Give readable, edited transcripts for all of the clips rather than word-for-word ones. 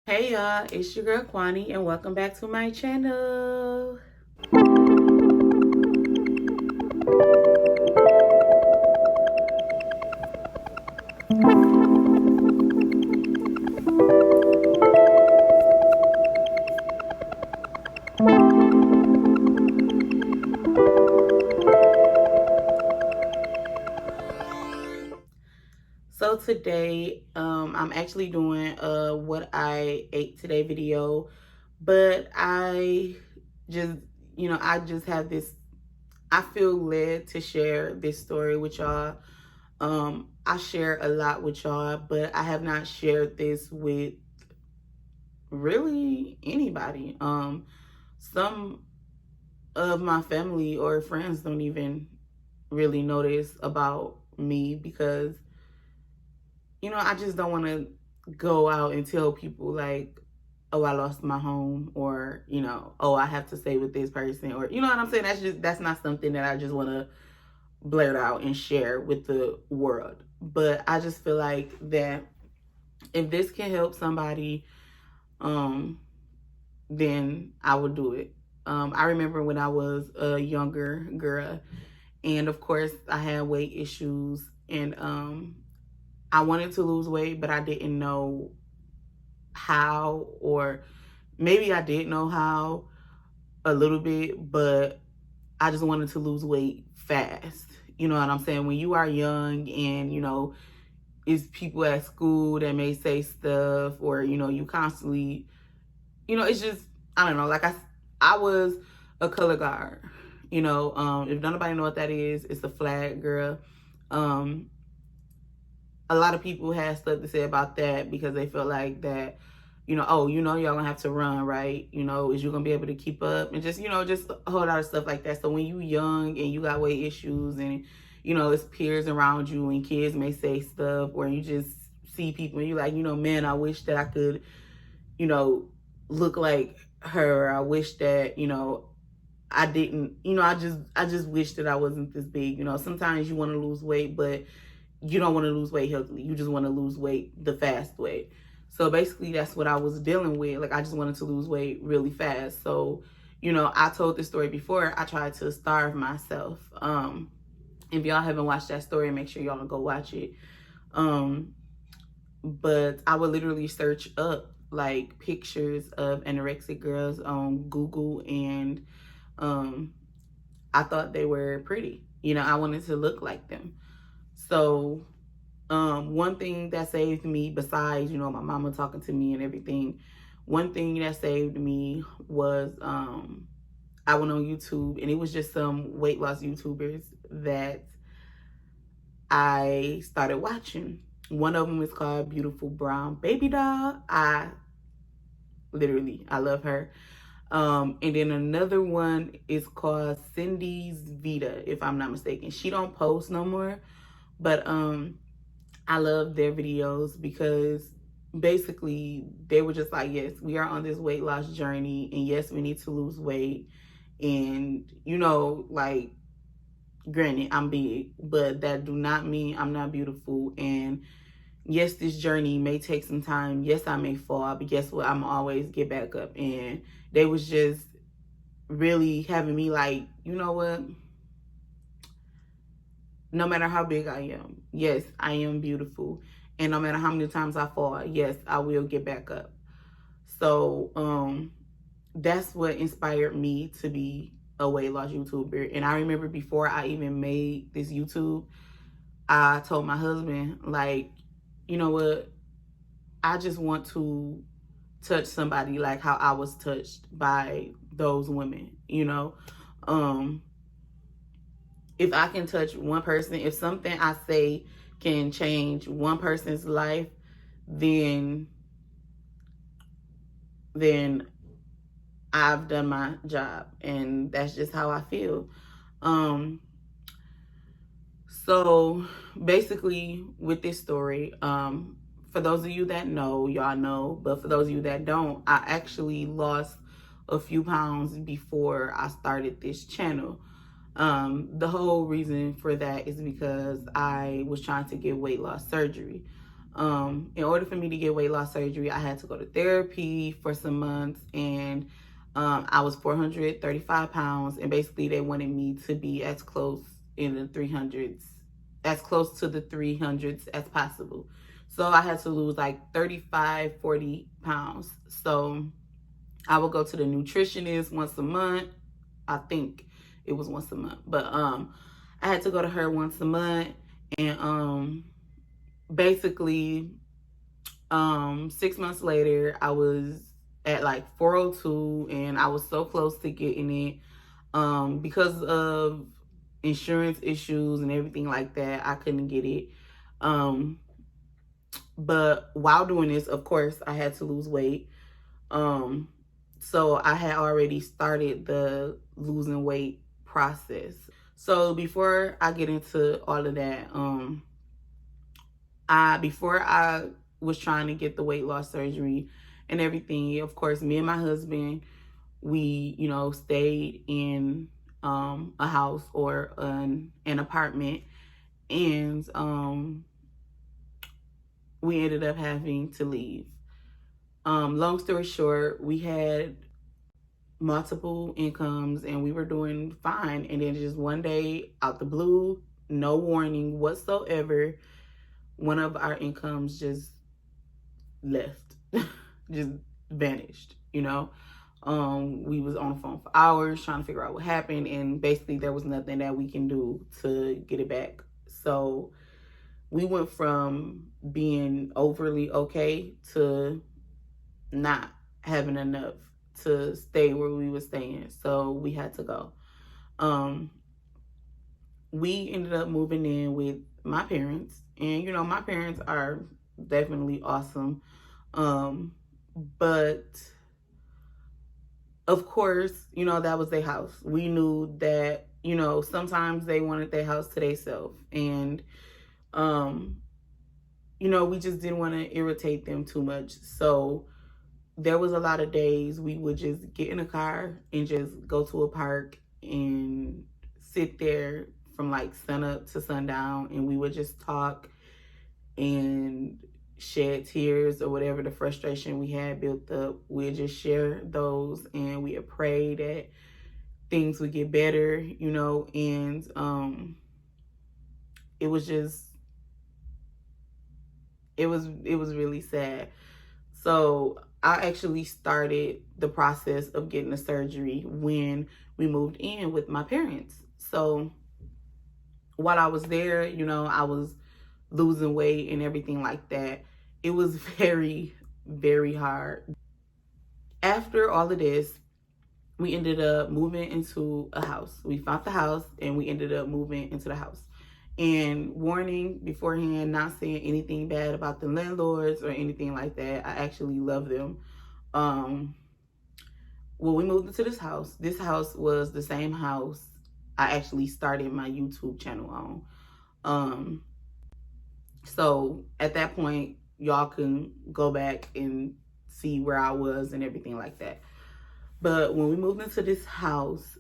Hey y'all, it's your girl Quonnie and welcome back to my channel. So today, I'm actually doing what I ate today video, but I just, I just have this, I feel led to share this story with y'all. I share a lot with y'all, but I have not shared this with really anybody. Some of my family or friends don't even really notice about me because I just don't want to go out and tell people like, oh, I lost my home, or oh, I have to stay with this person, or you know what I'm saying. That's not something that I just want to blurt out and share with the world. But I just feel like that if this can help somebody, um then I would do it. I remember when I was a younger girl, and of course I had weight issues, and I wanted to lose weight, but I didn't know how, or maybe I did know how a little bit, but I just wanted to lose weight fast. You know what I'm saying? When you are young and, it's people at school that may say stuff, or, you constantly, it's just, I don't know, like I was a color guard. If nobody know what that is, it's a flag girl. Um, a lot of people had stuff to say about that because they felt like that, oh, y'all gonna have to run, right? Is you gonna be able to keep up? And just, just a whole lot of stuff like that. So when you young and you got weight issues and, it's peers around you and kids may say stuff, or you just see people and you're like, man, I wish that I could, look like her. I wish that, I didn't, I just wish that I wasn't this big. Sometimes you want to lose weight, but you don't want to lose weight healthily. You just want to lose weight the fast way. So basically that's what I was dealing with. Like I just wanted to lose weight really fast. So, I told this story before. I tried to starve myself. If y'all haven't watched that story, make sure y'all go watch it. But I would literally search up like pictures of anorexic girls on Google, and I thought they were pretty. I wanted to look like them. So one thing that saved me, besides, my mama talking to me and everything, one thing that saved me was I went on YouTube, and it was just some weight loss YouTubers that I started watching. One of them is called Beautiful Brown Baby Doll. I love her. And then another one is called Cindy's Vita, if I'm not mistaken. She don't post no more, but I love their videos because basically they were just like, yes, we are on this weight loss journey, and yes, we need to lose weight. And like, granted, I'm big, but that do not mean I'm not beautiful. And yes, this journey may take some time. Yes, I may fall, but guess what? I'm always get back up. And they was just really having me like, you know what? No matter how big I am, yes, I am beautiful. And no matter how many times I fall, yes, I will get back up. So that's what inspired me to be a weight loss YouTuber. And I remember before I even made this YouTube, I told my husband, like, you know what? I just want to touch somebody like how I was touched by those women, if I can touch one person, if something I say can change one person's life, then I've done my job. And that's just how I feel. So basically with this story, for those of you that know, y'all know, but for those of you that don't, I actually lost a few pounds before I started this channel. The whole reason for that is because I was trying to get weight loss surgery. In order for me to get weight loss surgery, I had to go to therapy for some months, and I was 435 pounds, and basically they wanted me to be as close in the 300s, as close to the 300s as possible. So I had to lose like 35, 40 pounds. So I would go to the nutritionist once a month. I think it was once a month, but I had to go to her once a month, and basically 6 months later I was at like 402, and I was so close to getting it. Because of insurance issues and everything like that, I couldn't get it. But while doing this, of course, I had to lose weight. So I had already started the losing weight process. So before I get into all of that, before I was trying to get the weight loss surgery and everything, of course, me and my husband, we, stayed in a house or an apartment, and we ended up having to leave. Long story short, we had multiple incomes and we were doing fine. And then just one day, out the blue, no warning whatsoever, one of our incomes just left, just vanished, We was on the phone for hours trying to figure out what happened, and basically there was nothing that we can do to get it back. So we went from being overly okay to not having enough to stay where we were staying. So we had to go. We ended up moving in with my parents, and my parents are definitely awesome. But of course, that was their house. We knew that, sometimes they wanted their house to themselves. And, we just didn't want to irritate them too much. So there was a lot of days we would just get in a car and just go to a park and sit there from like sun up to sundown, and we would just talk and shed tears or whatever the frustration we had built up. We'd just share those, and we'd pray that things would get better, and it was just, it was really sad. So I actually started the process of getting the surgery when we moved in with my parents. So while I was there, I was losing weight and everything like that. It was very, very hard. After all of this, we ended up moving into a house. We found the house and we ended up moving into the house. And warning beforehand, not saying anything bad about the landlords or anything like that. I actually love them. When we moved into this house was the same house I actually started my YouTube channel on. So at that point, y'all can go back and see where I was and everything like that. But when we moved into this house,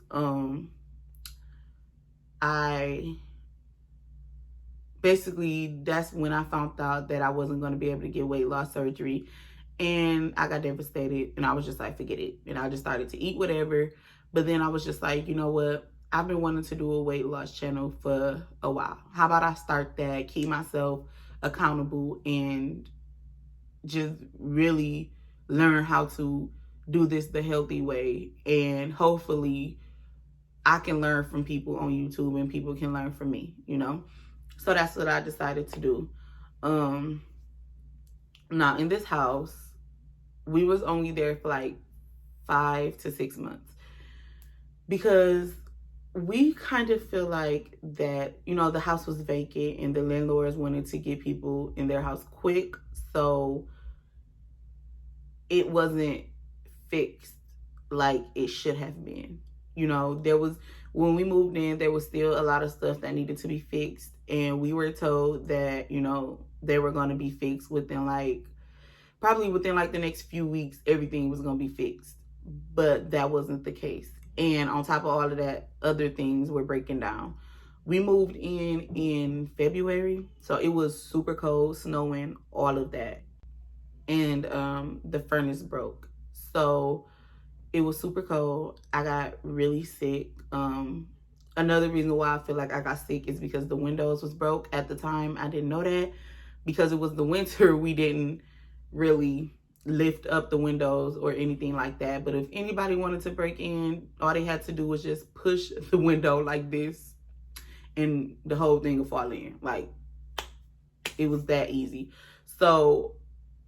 that's when I found out that I wasn't going to be able to get weight loss surgery. And I got devastated, and I was just like, forget it. And I just started to eat whatever. But then I was just like, you know what? I've been wanting to do a weight loss channel for a while. How about I start that, keep myself accountable, and just really learn how to do this the healthy way. And hopefully I can learn from people on YouTube and people can learn from me, So that's what I decided to do. Now in this house, we was only there for like 5 to 6 months because we kind of feel like that, the house was vacant and the landlords wanted to get people in their house quick. So it wasn't fixed like it should have been. When we moved in, there was still a lot of stuff that needed to be fixed. And we were told that, they were going to be fixed probably within the next few weeks, everything was going to be fixed. But that wasn't the case. And on top of all of that, other things were breaking down. We moved in February, so it was super cold, snowing, all of that. And the furnace broke. So it was super cold. I got really sick. Another reason why I feel like I got sick is because the windows was broke. At the time, I didn't know that. Because it was the winter, we didn't really lift up the windows or anything like that. But if anybody wanted to break in, all they had to do was just push the window like this and the whole thing would fall in. Like, it was that easy. So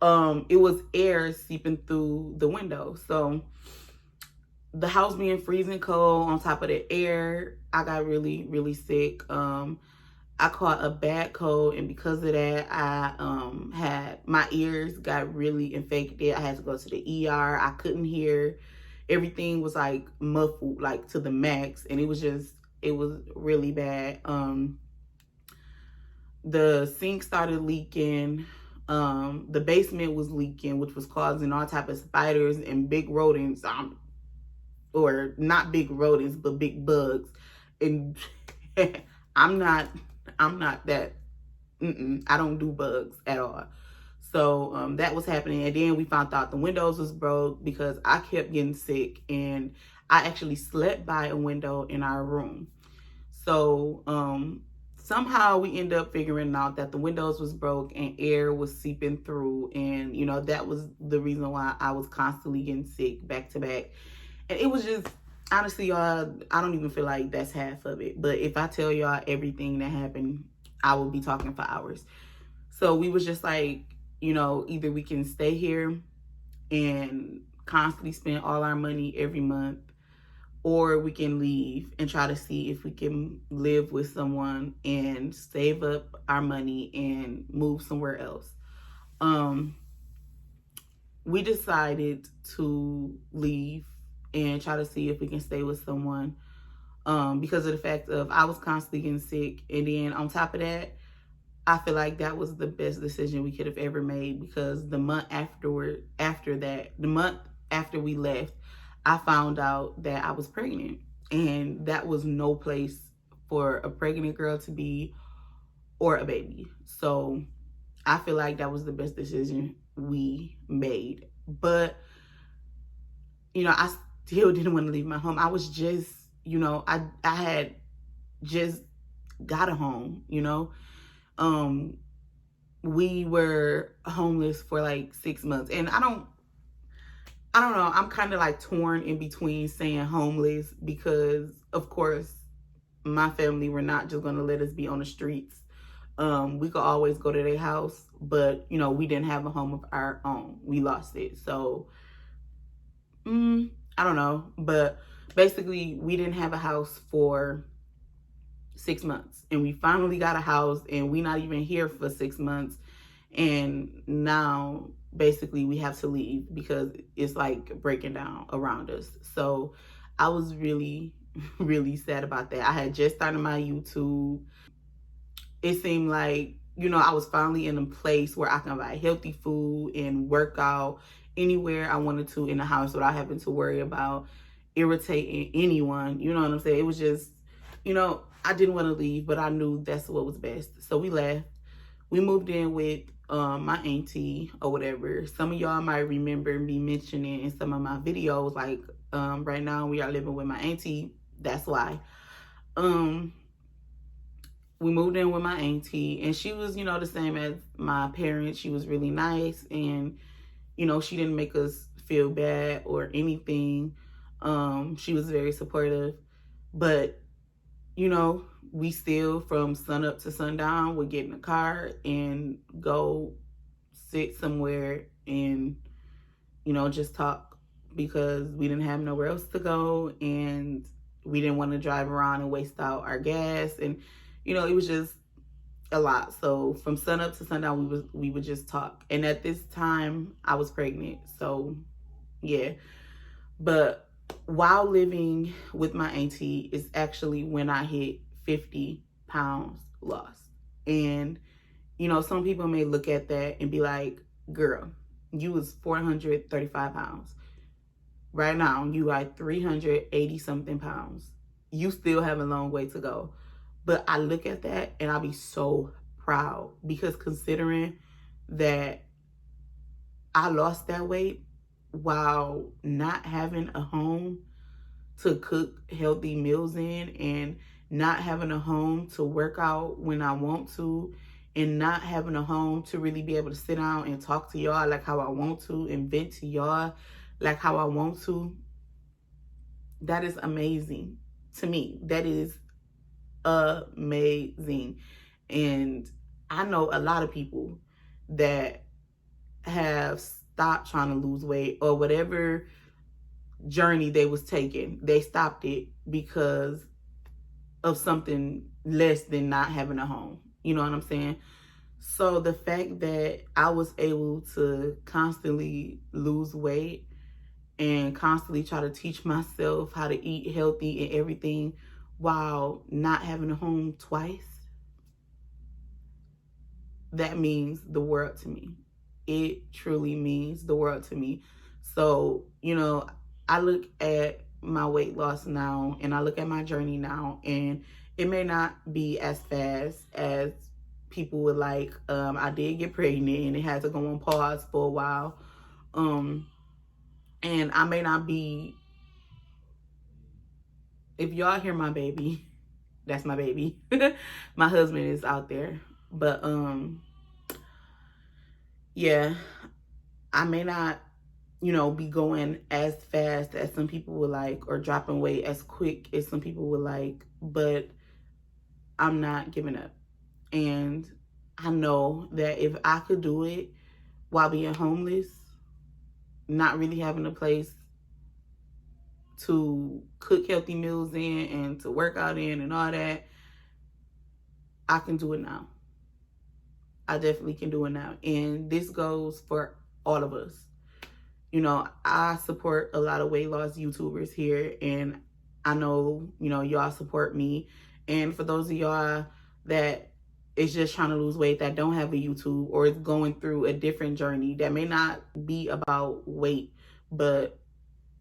it was air seeping through the window. So the house being freezing cold on top of the air, I got really, really sick. I caught a bad cold, and because of that, I had my ears got really infected. I had to go to the ER. I couldn't hear. Everything was like muffled, like to the max, and it was really bad. The sink started leaking. The basement was leaking, which was causing all type of spiders and big rodents. Or not big rodents, but big bugs. And I'm not that. I don't do bugs at all. So that was happening, and then we found out the windows was broke because I kept getting sick, and I actually slept by a window in our room. So somehow we ended up figuring out that the windows was broke and air was seeping through, and that was the reason why I was constantly getting sick back to back. And it was just, honestly, y'all, I don't even feel like that's half of it. But if I tell y'all everything that happened, I will be talking for hours. So we was just like, either we can stay here and constantly spend all our money every month, or we can leave and try to see if we can live with someone and save up our money and move somewhere else. We decided to leave and try to see if we can stay with someone, because of the fact of I was constantly getting sick. And then on top of that, I feel like that was the best decision we could have ever made, because the month the month after we left, I found out that I was pregnant, and that was no place for a pregnant girl to be, or a baby. So I feel like that was the best decision we made. But I still didn't want to leave my home. I was just, I had just got a home. We were homeless for like 6 months, and I don't know. I'm kind of like torn in between saying homeless, because of course my family were not just going to let us be on the streets. We could always go to their house, but we didn't have a home of our own. We lost it. So I don't know, but basically we didn't have a house for 6 months, and we finally got a house, and we not even here for 6 months. And now basically we have to leave because it's like breaking down around us. So I was really, really sad about that. I had just started my YouTube. It seemed like, I was finally in a place where I can buy healthy food and work out anywhere I wanted to in the house without having to worry about irritating anyone. You know what I'm saying? It was just, I didn't want to leave, but I knew that's what was best. So we left. We moved in with my auntie or whatever. Some of y'all might remember me mentioning in some of my videos, like right now we are living with my auntie. That's why. We moved in with my auntie, and she was, the same as my parents. She was really nice, and, she didn't make us feel bad or anything. She was very supportive, but, we still, from sun up to sundown, would get in the car and go sit somewhere and, just talk, because we didn't have nowhere else to go, and we didn't want to drive around and waste out our gas. And it was just a lot. So from sun up to sundown, we would just talk. And at this time, I was pregnant. So yeah. But while living with my auntie is actually when I hit 50 pounds lost. And some people may look at that and be like, girl, you was 435 pounds. Right now, you are 380 something pounds. You still have a long way to go. But I look at that and I'll be so proud, because considering that I lost that weight while not having a home to cook healthy meals in, and not having a home to work out when I want to, and not having a home to really be able to sit down and talk to y'all like how I want to, and vent to y'all like how I want to. That is amazing to me. That is amazing. And I know a lot of people that have stopped trying to lose weight, or whatever journey they was taking, they stopped it because of something less than not having a home. You know what I'm saying? So the fact that I was able to constantly lose weight and constantly try to teach myself how to eat healthy and everything while not having a home twice, that means the world to me. It truly means the world to me. So, I look at my weight loss now, and I look at my journey now, and it may not be as fast as people would like. I did get pregnant and it had to go on pause for a while. And I may not be, if y'all hear my baby, that's my baby. My husband is out there. But yeah, I may not, be going as fast as some people would like, or dropping weight as quick as some people would like, but I'm not giving up. And I know that if I could do it while being homeless, not really having a place to cook healthy meals in and to work out in and all that, I can do it now. I definitely can do it now. And this goes for all of us. I support a lot of weight loss YouTubers here, and I know, y'all support me. And for those of y'all that is just trying to lose weight, that don't have a YouTube, or is going through a different journey that may not be about weight, but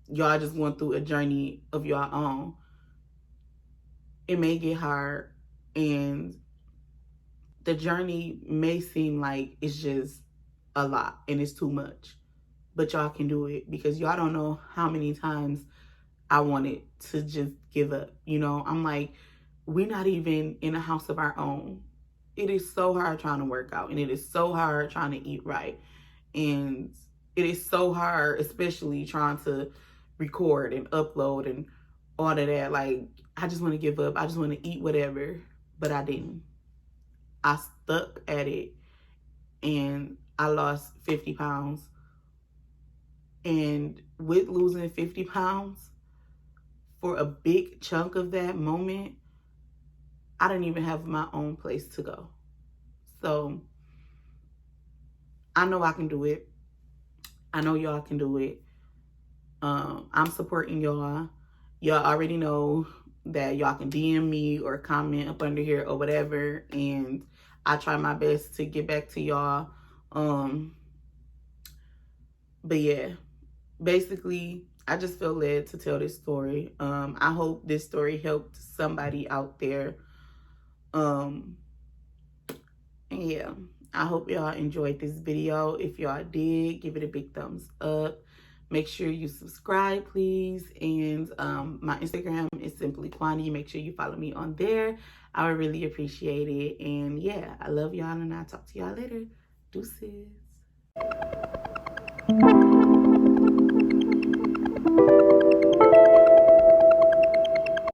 y'all just going through a journey of your own, it may get hard, and the journey may seem like it's just a lot and it's too much. But y'all can do it, because y'all don't know how many times I wanted to just give up. I'm like, we're not even in a house of our own. It is so hard trying to work out, and it is so hard trying to eat right. And it is so hard, especially trying to record and upload and all of that. Like, I just want to give up. I just want to eat whatever. But I didn't. I stuck at it, and I lost 50 pounds. And with losing 50 pounds, for a big chunk of that moment, I didn't even have my own place to go. So I know I can do it. I know y'all can do it. I'm supporting y'all. Y'all already know that y'all can DM me or comment up under here or whatever, and I try my best to get back to y'all. But yeah, basically, I just feel led to tell this story. I hope this story helped somebody out there. And yeah, I hope y'all enjoyed this video. If y'all did, give it a big thumbs up. Make sure you subscribe, please. And my Instagram is Simplii Quonnie. Make sure you follow me on there. I would really appreciate it. And yeah, I love y'all, and I'll talk to y'all later. Deuces.